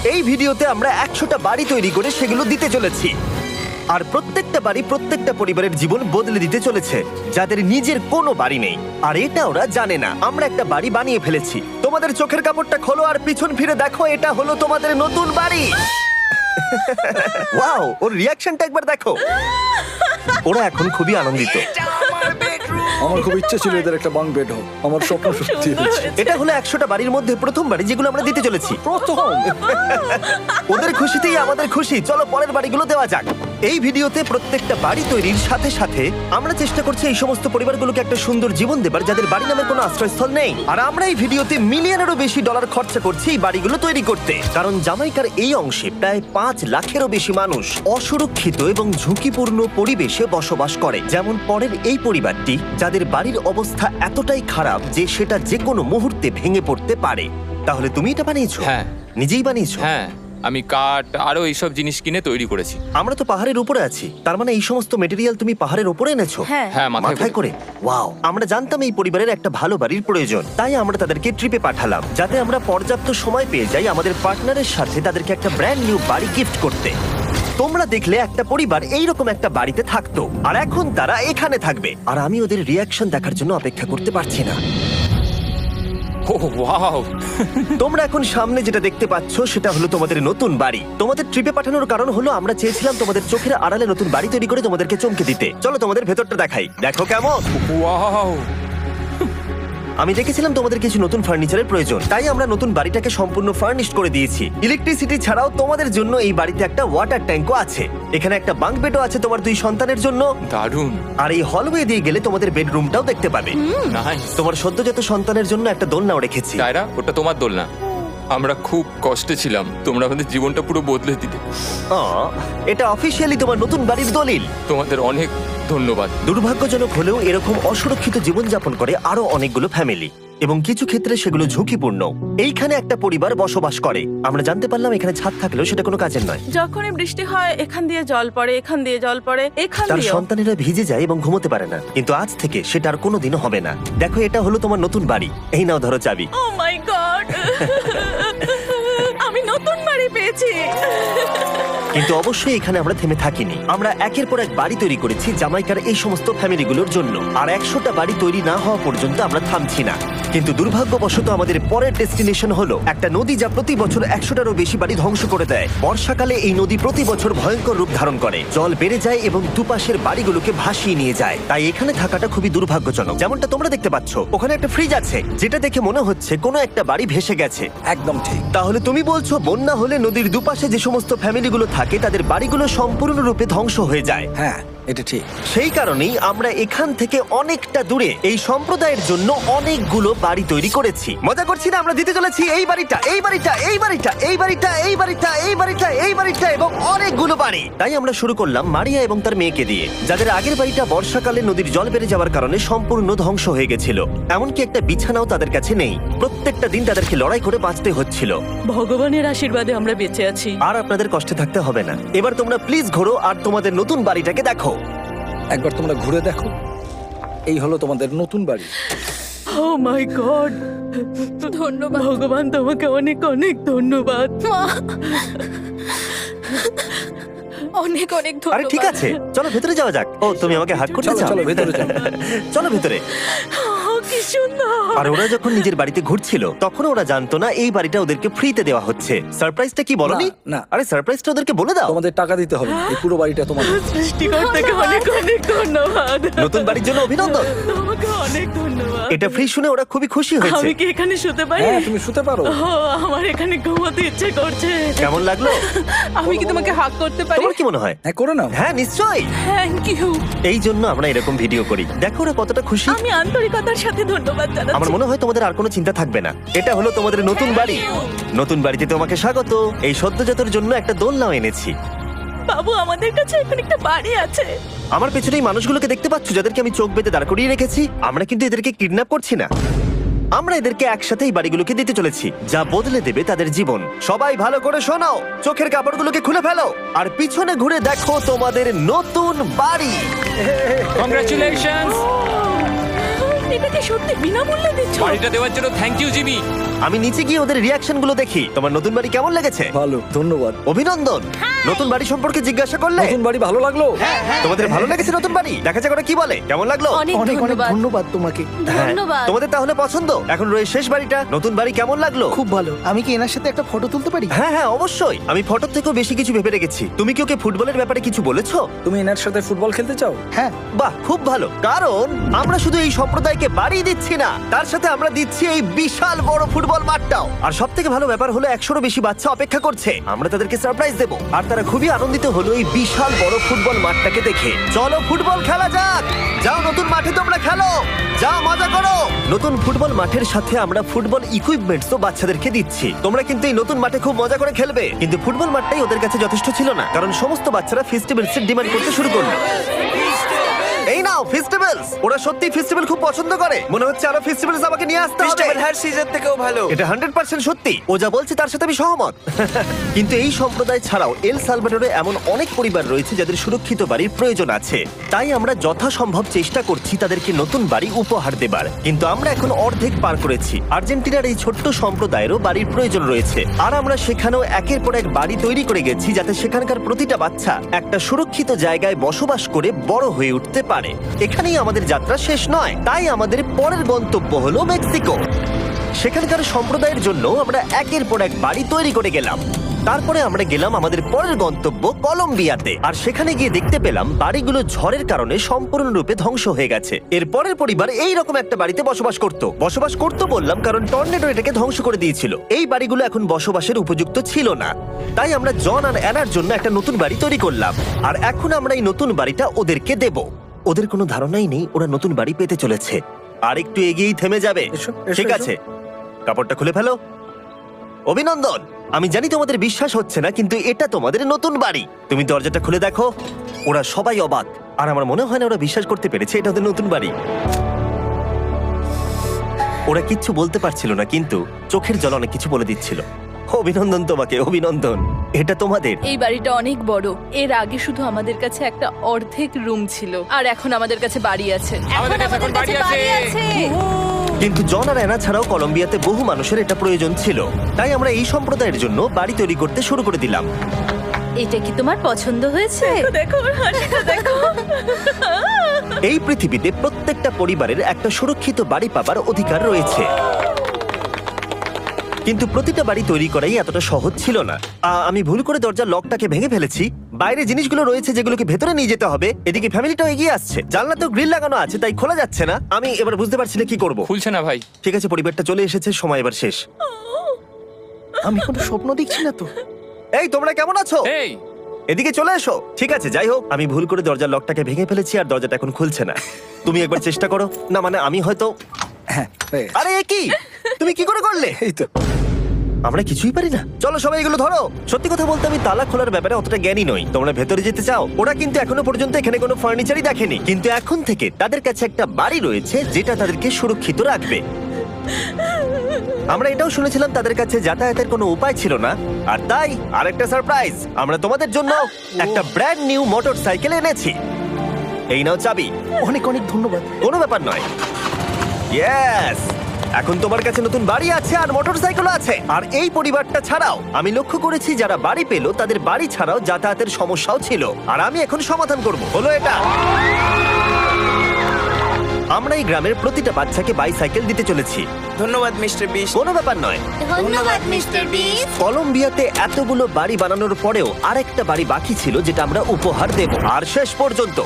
এই ভিডিওতে আমরা 100টা বাড়ি তৈরি করে সেগুলো দিতে চলেছি। আর প্রত্যেকটা বাড়ি প্রত্যেকটা পরিবারের জীবন বদলে দিতে চলেছে যাদের নিজের কোনো বাড়ি নেই। আর এটা ওরা জানে না। আমরা একটা বাড়ি বানিয়ে ফেলেছি। তোমাদের চোখের কাপড়টা খোলো আর পিছন ফিরে দেখো, এটা হলো তোমাদের নতুন বাড়ি। ওয়াও, ওর রিয়াকশনটা একবার দেখো। ওরা এখন খুবই আনন্দিত। আমার খুব ইচ্ছে ছিল এদের একটা বাঙ্ক বেড হোক, আমার স্বপ্ন সত্যি হয়েছে। এটা হলো 100টা বাড়ির মধ্যে প্রথম বাড়ি যেগুলো আমরা দিতে চলেছি। প্রথম ওদের খুশিতেই আমাদের খুশি। চলো পরের বাড়িগুলো দেওয়া যাক। এই ভিডিওতে প্রত্যেকটা বাড়ি তৈরির সাথে সাথে আমরা চেষ্টা করছি এই সমস্ত পরিবারগুলোকে একটা সুন্দর জীবন দেবার যাদের বাড়ি নামের কোনো আশ্রয়স্থল নেই। আর আমরা এই ভিডিওতে মিলিয়নেরও বেশি ডলার খরচা করছি এই বাড়িগুলো তৈরি করতে, কারণ জামাইকার এই অংশে প্রায় 5 লাখেরও বেশি মানুষ অসুরক্ষিত এবং ঝুঁকিপূর্ণ পরিবেশে বসবাস করে। যেমন পরের এই পরিবারটি, যাদের বাড়ির অবস্থা এতটাই খারাপ যে সেটা যে কোনো মুহূর্তে ভেঙে পড়তে পারে। তাহলে তুমি এটা বানিয়েছো? হ্যাঁ। নিজেই বানিয়েছো? হ্যাঁ, আমি কাঠ আরো এইসব জিনিস কিনে তৈরি করেছি। আমরা তো পাহাড়ের উপরে আছি, তার মানে এই সমস্ত মেটেরিয়াল তুমি পাহাড়ের উপরে এনেছো? হ্যাঁ। হ্যাঁ, মাথায় করে। ওয়াও, আমরা জানতাম এই পরিবারের একটা ভালো বাড়ির প্রয়োজন, তাই আমরা তাদেরকে ট্রিপে পাঠালাম যাতে আমরা পর্যাপ্ত সময় পেয়ে যাই আমাদের পার্টনারের সাথে তাদেরকে একটা ব্র্যান্ড নিউ বাড়ি গিফট করতে। তোমরা দেখলে একটা পরিবার এইরকম একটা বাড়িতে থাকতো, আর এখন তারা এখানে থাকবে। আর আমি ওদের রিয়াকশন দেখার জন্য অপেক্ষা করতে পারছি না। ও ওয়াও! তোমরা এখন সামনে যেটা দেখতে পাচ্ছ সেটা হলো তোমাদের নতুন বাড়ি। তোমাদের ট্রিপে পাঠানোর কারণ হলো আমরা চেয়েছিলাম তোমাদের চোখের আড়ালে নতুন বাড়ি তৈরি করে তোমাদেরকে চমকে দিতে। চলো তোমাদের ভেতরটা দেখাই, দেখো কেমন। ওয়াও! আমি দেখেছিলাম তোমাদের কিছু নতুন ফার্নিচারের প্রয়োজন, তাই আমরা নতুন বাড়িটাকে সম্পূর্ণ ফার্নিশড করে দিয়েছি। ইলেকট্রিসিটি ছাড়াও তোমাদের জন্য এই বাড়িতে একটা ওয়াটার ট্যাঙ্কও আছে। এখানে একটা বাঙ্ক বেডও আছে তোমার 2 সন্তানের জন্য। দারুণ! আর এই হলওয়ে দিয়ে গেলে তোমাদের বেডরুমটাও দেখতে পাবে। নাইস! তোমার সদ্যজাত সন্তানের জন্য একটা দোলনাও রেখেছি। টায়রা, ওটা তোমার দোলনা। আমরা খুব কষ্টে ছিলাম, তোমরা আমাদের জীবনটা পুরো বদলে দিতে। এটা অফিসিয়ালি তোমার নতুন বাড়ির দলিল। তোমাদের অনেক ধন্যবাদ। দুর্ভাগ্যজনক হলেও এরকম অসুরক্ষিত জীবনযাপন করে আরো অনেকগুলো ফ্যামিলি, এবং কিছু ক্ষেত্রে সেগুলো ঝুঁকিপূর্ণ। এইখানে একটা পরিবার বসবাস করে। আমরা জানতে পারলাম এখানে ছাদ থাকলেও সেটা কোনো কাজের নয়। যখনই বৃষ্টি হয় এখান দিয়ে জল পড়ে, এখান দিয়ে জল পড়ে, এখান তার দিয়ে। সন্তানেরা ভিজে যায় এবং ঘুমোতে পারে না, কিন্তু আজ থেকে সেটা আর কোনোদিনও হবে না। দেখো, এটা হলো তোমার নতুন বাড়ি। এই নাও, ধরো চাবি। ও মাই গড! আমি নতুন বাড়ি পেয়েছি। কিন্তু অবশ্যই এখানে আমরা থেমে থাকিনি। আমরা একের পর এক বাড়ি তৈরি করেছি জামাইকার এই সমস্ত ফ্যামিলিগুলোর জন্য। আর 100টা বাড়ি তৈরি না হওয়া পর্যন্ত আমরা থামছি না। কিন্তু দুর্ভাগ্যবশত আমাদের পরের ডেস্টিনেশন হলো একটা নদী যা প্রতি বছর 100টারও বেশি বাড়ি ধ্বংস করে দেয়। বর্ষাকালে এই নদী প্রতি বছর ভয়ঙ্কর রূপ ধারণ করে, জল বেড়ে যায় এবং দুপাশের বাড়িগুলোকে ভাসিয়ে নিয়ে যায়। তাই এখানে থাকাটা খুবই দুর্ভাগ্যজনক। যেমনটা তোমরা দেখতে পাচ্ছ, ওখানে একটা ফ্রিজ আছে যেটা দেখে মনে হচ্ছে কোনো একটা বাড়ি ভেসে গেছে। একদম ঠিক। তাহলে তুমি বলছো বন্যা হলে নদীর দুপাশে যে সমস্ত ফ্যামিলিগুলো থাকে তাদের বাড়িগুলো সম্পূর্ণরূপে ধ্বংস হয়ে যায়। হ্যাঁ, এটা ঠিক। সেই কারণেই আমরা এখান থেকে অনেকটা দূরে এই সম্প্রদায়ের জন্য অনেকগুলো বাড়ি তৈরি করেছি। মজা করছি না? আমরা দিতে চলেছি এই বাড়িটা, এই বাড়িটা, এই বাড়িটা, এই বাড়িটা, এই বাড়িটা, এই বাড়িটা, এই বাড়িটা এবং অনেকগুলো বাড়ি। তাই আমরা শুরু করলাম মারিয়া এবং তার মেয়েকে দিয়ে, যাদের আগের বাড়িটা বর্ষাকালে নদীর জল বেড়ে যাওয়ার কারণে সম্পূর্ণ ধ্বংস হয়ে গেছিল। এমনকি একটা বিছানাও তাদের কাছে নেই। প্রত্যেকটা দিন তাদেরকে লড়াই করে বাঁচতে হচ্ছিল। ভগবানের আশীর্বাদে আমরা বেঁচে আছি। আর আপনাদের কষ্টে থাকতে হবে না। এবার তোমরা প্লিজ ঘোরো আর তোমাদের নতুন বাড়িটাকে দেখো। একবার তোমরা ঘুরে দেখো, এই হলো তোমাদের নতুন বাড়ি। ও মাই গড! ধন্যবাদ ভগবান, তোমাকে অনেক অনেক ধন্যবাদ। অনেক অনেক আরে ধন্যবাদ। ঠিক আছে, চলো ভেতরে যাওয়া যাক। ও, তুমি আমাকে হাত করতে চলো চাও? চলো ভেতরে যাও। চলো ভেতরে। ও, কি সুন্দর! আর ওরা যখন নিজের বাড়িতে ঘুরছিল তখন ওরা জানতো না এই বাড়িটা ওদেরকে ফ্রিতে দেওয়া হচ্ছে। সারপ্রাইজটা কি বলনি? না, না। আরে সারপ্রাইজটা ওদেরকে বলে দাও। তোমাদের টাকা দিতে হবে, এই পুরো বাড়িটা তোমাদের। সৃষ্টিকর্তাকে অনেক অনেক ধন্যবাদ। নতুন বাড়ির জন্য অভিনন্দন। তোমাকে অনেক ধন্যবাদ। এটা ফ্রি শুনে ওরা খুবই খুশি হয়েছে। আমি কি এখানে শুতে পারি? হ্যাঁ, তুমি শুতে পারো। ও, আমার এখানে ঘুমোতে ইচ্ছে করছে। কেমন লাগলো? আমি কি তোমাকে হাগ করতে পারি? তোমার কি মনে হয়? হ্যাঁ, করে নাও। হ্যাঁ, নিশ্চয়ই। Thank you. এই জন্য আমরা এরকম ভিডিও করি। দেখো ওরা কতটা খুশি। আমি আন্তরিকতার সাথে ধন্যবাদ জানাচ্ছি। আমার মনে হয় তোমাদের আর কোনো চিন্তা থাকবে না। এটা হলো তোমাদের নতুন বাড়ি। নতুন বাড়িতে তোমাকে স্বাগত। এই সদ্যজাতর জন্য একটা দোলনাও এনেছি। বাবু, আমাদের কাছে এখন একটা বাড়ি আছে। আমার পেছনে এই মানুষগুলোকে দেখতে পাচ্ছ যাদেরকে আমি চোখ বেঁধে দাঁড় করিয়ে রেখেছি? আমরা কিন্তু এদেরকে কিডন্যাপ করছি না। আমরা এদেরকে একসাথে এই বাড়িগুলোকে দিতে চলেছি, যা বদলে দেবে তাদের জীবন। সবাই ভালো করে শোনাও, চোখের কাপড়গুলোকে খুলে ফেলো আর পিছনে ঘুরে দেখো তোমাদের নতুন বাড়ি। কংগ্রাচুলেশনস! এটাকে সত্যি বিনামূল্যে দিচ্ছ? বাড়িটা দেওয়ার জন্য থ্যাংক ইউ জিমি। আমি নিচে গিয়ে ওদের রিয়াকশন গুলো দেখি। তোমার নতুন বাড়ি কেমন লেগেছে? ভালো, ধন্যবাদ। অভিনন্দন। নতুন বাড়ি সম্পর্কে জিজ্ঞাসা করলে? নতুন বাড়ি ভালো লাগলো? তোমাদের ভালো লেগেছে নতুন বাড়ি? দেখা যাক ওরা কি বলে। কেমন লাগলো? অনেক অনেক অনেক ধন্যবাদ। ধন্যবাদ তোমাকে। হ্যাঁ, ধন্যবাদ। তোমাদের তাহলে পছন্দ? এখন রয়েছে শেষ বাড়িটা। নতুন বাড়ি কেমন লাগলো? খুব ভালো। আমি কি এনার সাথে একটা ফটো তুলতে পারি? হ্যাঁ হ্যাঁ অবশ্যই। আমি ফটোর থেকেও বেশি কিছু ভেবে রেখেছি। তুমি কি ওকে ফুটবলের ব্যাপারে কিছু বলেছো? তুমি এনার সাথে ফুটবল খেলতে চাও? হ্যাঁ। বাহ, খুব ভালো। কারণ আমরা শুধু এই সম্প্রদায়কে বাড়ি দিচ্ছি না, তার সাথে আমরা দিচ্ছি এই বিশাল বড় ফুটবল মাঠটাও। আর সব থেকে ভালো ব্যাপার হলো 100-রও বেশি বাচ্চা অপেক্ষা করছে। আমরা তাদেরকে সারপ্রাইজ দেবো, আর তারা খুবই আনন্দিত হলো এই বিশাল বড় ফুটবল মাঠটাকে দেখে। চলো ফুটবল খেলা যাক। যাও নতুন মাঠে তোমরা খেলো, যাও মজা করো। নতুন ফুটবল মাঠের সাথে আমরা ফুটবল ইকুইপমেন্টসও বাচ্চাদেরকে দিচ্ছি। তোমরা কিন্তু এই নতুন মাঠে খুব মজা করে খেলবে। কিন্তু ফুটবল মাঠটাই ওদের কাছে যথেষ্ট ছিল না, কারণ সমস্ত বাচ্চারা ফেস্টিভ্যালসের ডিমান্ড করতে শুরু করলো। এই নাও ফেস্টিভ্যালস। ওরা সত্যি ফেস্টিভ্যাল খুব পছন্দ করে। মনে হচ্ছে আরো ফেস্টিভ্যালস আমাকে নিয়ে আসতে হবে। হ্যার সিজন থেকেও ভালো। এটা 100% সত্যি। ও যা বলছে তার সাথে আমি সহমত। কিন্তু এই সম্প্রদায় ছাড়াও এল সালভাডোরে এমন অনেক পরিবার রয়েছে যাদের সুরক্ষিত বাড়ির প্রয়োজন আছে। তাই আমরা যথাসম্ভব চেষ্টা করছি তাদেরকে নতুন বাড়ি উপহার দেবার। কিন্তু আমরা এখন অর্ধেক পার করেছি। আর্জেন্টিনার এই ছোট্ট সম্প্রদায়েরও বাড়ির প্রয়োজন রয়েছে, আর আমরা সেখানেও একের পর এক বাড়ি তৈরি করে গেছি যাতে সেখানকার প্রতিটা বাচ্চা একটা সুরক্ষিত জায়গায় বসবাস করে বড় হয়ে উঠতে পারে। এখানেই আমাদের যাত্রা শেষ নয়, তাই আমাদের পরের গন্তব্য হলো মেক্সিকো। সেখানকার সম্প্রদায়ের জন্য আমরা একের পর এক বাড়ি তৈরি করে গেলাম। তারপরে আমরা গেলাম আমাদের পরের গন্তব্য কলম্বিয়াতে, আর সেখানে গিয়ে দেখতে পেলাম বাড়িগুলো ঝড়ের কারণে সম্পূর্ণরূপে ধ্বংস হয়ে গেছে। এর পরের পরিবার এই রকম একটা বাড়িতে বসবাস করত বললাম কারণ টর্নেডো এটাকে ধ্বংস করে দিয়েছিল। এই বাড়িগুলো এখন বসবাসের উপযুক্ত ছিল না, তাই আমরা জন আর অ্যানার জন্য একটা নতুন বাড়ি তৈরি করলাম। আর এখন আমরা এই নতুন বাড়িটা ওদেরকে দেব। ওদের কোনো ধারণাই নেই ওরা নতুন বাড়ি পেতে চলেছে। আর একটু এগিয়েই থেমে যাবে। এসো, এসো, ঠিক এসো। আছে, কাপড়টা খুলে ফেলো। অভিনন্দন। আমি জানি তোমাদের বিশ্বাস হচ্ছে না, কিন্তু এটা তোমাদের নতুন বাড়ি। তুমি দরজাটা খুলে দেখো। ওরা সবাই অবাক, আর আমার মনে হয় না ওরা বিশ্বাস করতে পেরেছে এটা ওদের নতুন বাড়ি। ওরা কিচ্ছু বলতে পারছিল না, কিন্তু চোখের জল অনেক কিছু বলে দিচ্ছিল। অভিনন্দন তোমাকে, অভিনন্দন। এটা তোমাদের। এই বাড়িটা অনেক বড়। এর আগে শুধু আমাদের কাছে একটা অর্ধেক রুম ছিল, আর এখন আমাদের কাছে বাড়ি আছে। আমাদের কাছে এখন বাড়ি আছে। কিন্তু জন আর অ্যানা ছাড়াও কলম্বিয়াতে বহু মানুষের এটা প্রয়োজন ছিল, তাই আমরা এই সম্প্রদায়ের জন্য বাড়ি তৈরি করতে শুরু করে দিলাম। এটা কি তোমার পছন্দ হয়েছে? দেখো ওর হাসিটা দেখো। এই পৃথিবীতে প্রত্যেকটা পরিবারের একটা সুরক্ষিত বাড়ি পাবার অধিকার রয়েছে, কিন্তু প্রতিটা বাড়ি তৈরি করাই এতটা সহজ ছিল না। আমি ভুল করে দরজার লকটাকে ভেঙে ফেলেছি। বাইরে জিনিসগুলো রয়েছে যেগুলোকে ভেতরে নিয়ে যেতে হবে। এদিকে ফ্যামিলিটাও এগিয়ে আসছে। জানলাতেও গ্রিল লাগানো আছে, তাই খোলা যাচ্ছে না। আমি এবার বুঝতে পারছি না কি করব। খুলছে না ভাই। ঠিক আছে, পরিবারটা চলে এসেছে, সময় এবার শেষ। আমি কোনো স্বপ্ন দেখছি না তো। এই তোমরা কেমন আছো? এই এদিকে চলে এসো। ঠিক আছে, যাই হোক, আমি ভুল করে দরজার লকটাকে ভেঙে ফেলেছি আর দরজাটা এখন খুলছে না। তুমি একবার চেষ্টা করো না। মানে আমি হয়তো। হ্যাঁ, হয়ে গেছে। আরে এ কি, তুমি কি করে করলে? এই তো। আমরা কিছুই পারি না। চলো সবাই এগুলো ধরো। সত্যি কথা বলতে আমি তালা খোলার ব্যাপারে অতটা জ্ঞানী নই। তোমরা ভেতরে যেতে চাও? ওরা কিন্তু এখনো পর্যন্ত এখানে কোনো ফার্নিচারই দেখেনি, কিন্তু এখন থেকে তাদের কাছে একটা বাড়ি রয়েছে যেটা তাদেরকে সুরক্ষিত রাখবে। আমরা এটাও শুনেছিলাম তাদের কাছে যাতায়াতের কোনো উপায় ছিল না, আর তাই আরেকটা সারপ্রাইজ, আমরা তোমাদের জন্য একটা ব্র্যান্ড নিউ মোটরসাইকেল এনেছি। এই নাও চাবি। অনেক অনেক ধন্যবাদ। কোনো ব্যাপার নয়। ইয়েস, এখন তোমার কাছে নতুন বাড়ি আছে আর মোটরসাইকেলও আছে। আর এই পরিবারটা ছাড়াও আমি লক্ষ্য করেছি যারা বাড়ি পেল তাদের বাড়ি ছাড়াও যাতায়াতের সমস্যাও ছিল, আর আমি এখন সমাধান করব। হলো এটা। আমরা এই গ্রামের প্রতিটা বাচ্চাকে বাইসাইকেল দিতে চলেছি। ধন্যবাদ মিস্টার বিস্ট। কোনো ব্যাপার নয়। ধন্যবাদ মিস্টার বিস্ট। কলম্বিয়াতে এতগুলো বাড়ি বানানোর পরেও আরেকটা বাড়ি বাকি ছিল যেটা আমরা উপহার দেব। আর শেষ পর্যন্ত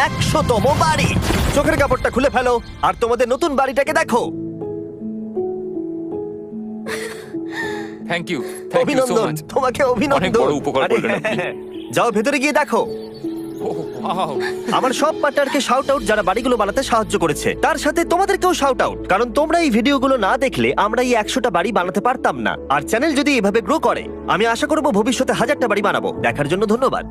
100তম বাড়ি। চোখের কাপড়টা খুলে ফেলো আর তোমাদের নতুন বাড়িটাকে দেখো। Thank you, thank you so অভিনন্দন মাচ। তোমাকে, অনেক অভিনন্দন। বড় উপকার আরে, করলেন আপনি। যাও ভেতরে গিয়ে দেখো। ওয়াও, আমার সব পার্টনারকে শাউট আউট যারা বাড়িগুলো বানাতে সাহায্য করেছে। তার সাথে তোমাদেরকেও শাউট আউট, কারণ তোমরা এই ভিডিওগুলো না দেখলে আমরা এই 100টা বাড়ি বানাতে পারতাম না। আর চ্যানেল যদি এভাবে গ্রো করে, আমি আশা করব ভবিষ্যতে 1000টা বাড়ি বানাবো। দেখার জন্য ধন্যবাদ।